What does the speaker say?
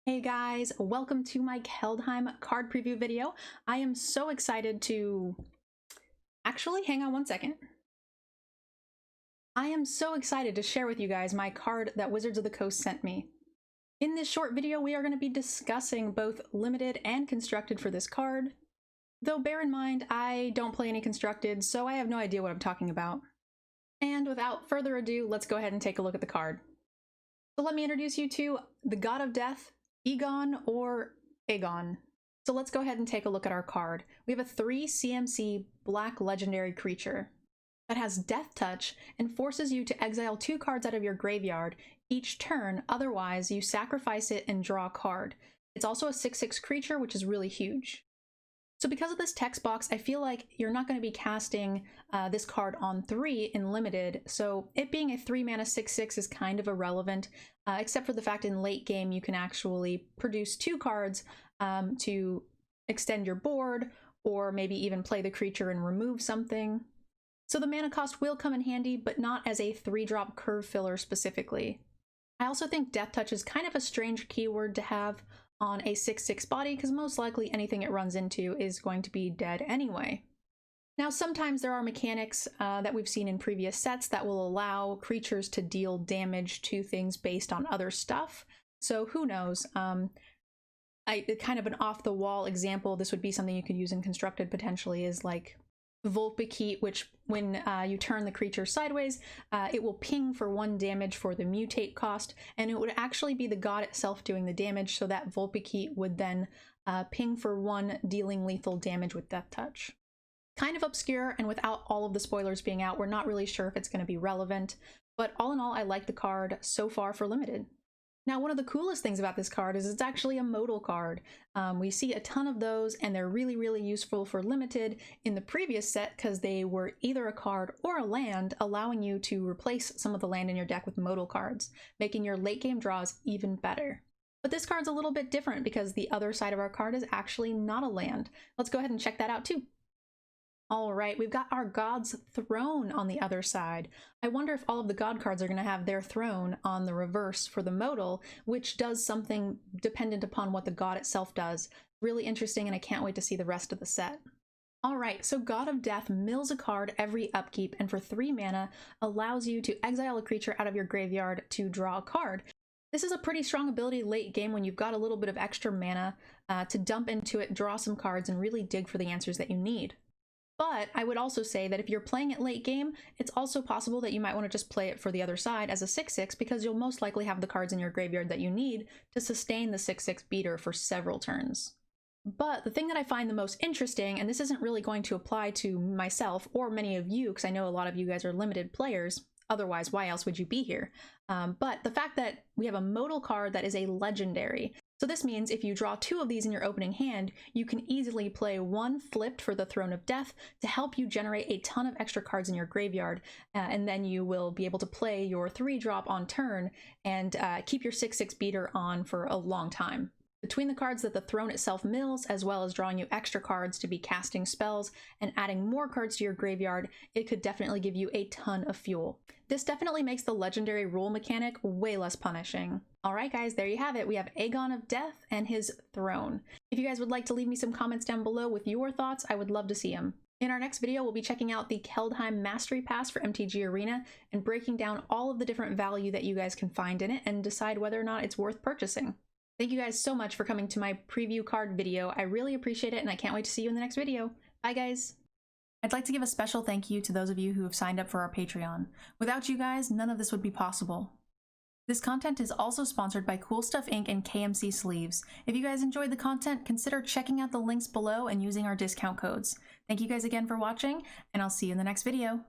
Hey guys, welcome to my Kaldheim card preview video. I am so excited to... Actually, hang on one second. I am so excited to share with you guys my card that Wizards of the Coast sent me. In this short video, we are going to be discussing both limited and constructed for this card. Though bear in mind, I don't play any constructed, so I have no idea what I'm talking about. And without further ado, let's go ahead and take a look at the card. So let me introduce you to the God of Death, Egon or Aegon. So let's go ahead and take a look at our card. We have a 3 CMC black legendary creature that has Death Touch and forces you to exile 2 cards out of your graveyard each turn, otherwise you sacrifice it and draw a card. It's also a 6/6 creature, which is really huge. So because of this text box, I feel like you're not going to be casting this card on 3 in limited, so it being a 3-mana 6/6 is kind of irrelevant, except for the fact in late game you can actually produce 2 cards to extend your board, or maybe even play the creature and remove something. So the mana cost will come in handy, but not as a 3-drop curve filler specifically. I also think Death Touch is kind of a strange keyword to have on a 6/6 body, because most likely anything it runs into is going to be dead anyway. Now sometimes there are mechanics that we've seen in previous sets that will allow creatures to deal damage to things based on other stuff, so who knows. Kind of an off-the-wall example, this would be something you could use in constructed potentially, is like Volpikeet, which when you turn the creature sideways, it will ping for 1 damage for the mutate cost, and it would actually be the god itself doing the damage, so that Volpikeet would then ping for 1, dealing lethal damage with Death Touch. Kind of obscure, and without all of the spoilers being out, we're not really sure if it's going to be relevant, but all in all, I like the card so far for limited. Now, one of the coolest things about this card is it's actually a modal card. We see a ton of those, and they're really, really useful for limited in the previous set because they were either a card or a land, allowing you to replace some of the land in your deck with modal cards, making your late game draws even better. But this card's a little bit different because the other side of our card is actually not a land. Let's go ahead and check that out too. All right, we've got our God's Throne on the other side. I wonder if all of the God cards are going to have their throne on the reverse for the modal, which does something dependent upon what the god itself does. Really interesting, and I can't wait to see the rest of the set. All right, so God of Death mills a card every upkeep, and for 3 mana allows you to exile a creature out of your graveyard to draw a card. This is a pretty strong ability late game when you've got a little bit of extra mana to dump into it, draw some cards, and really dig for the answers that you need. But I would also say that if you're playing it late game, it's also possible that you might want to just play it for the other side as a 6/6, because you'll most likely have the cards in your graveyard that you need to sustain the 6/6 beater for several turns. But the thing that I find the most interesting, and this isn't really going to apply to myself or many of you, because I know a lot of you guys are limited players, otherwise why else would you be here? But the fact that we have a modal card that is a legendary. So this means if you draw 2 of these in your opening hand, you can easily play 1 flipped for the Throne of Death to help you generate a ton of extra cards in your graveyard, and then you will be able to play your 3-drop on turn and keep your 6/6 beater on for a long time. Between the cards that the throne itself mills, as well as drawing you extra cards to be casting spells and adding more cards to your graveyard, it could definitely give you a ton of fuel. This definitely makes the legendary rule mechanic way less punishing. Alright guys, there you have it. We have Aegon of Death and his throne. If you guys would like to leave me some comments down below with your thoughts, I would love to see them. In our next video, we'll be checking out the Kaldheim Mastery Pass for MTG Arena and breaking down all of the different value that you guys can find in it and decide whether or not it's worth purchasing. Thank you guys so much for coming to my preview card video. I really appreciate it, and I can't wait to see you in the next video. Bye guys! I'd like to give a special thank you to those of you who have signed up for our Patreon. Without you guys, none of this would be possible. This content is also sponsored by Cool Stuff Inc. and KMC Sleeves. If you guys enjoyed the content, consider checking out the links below and using our discount codes. Thank you guys again for watching, and I'll see you in the next video.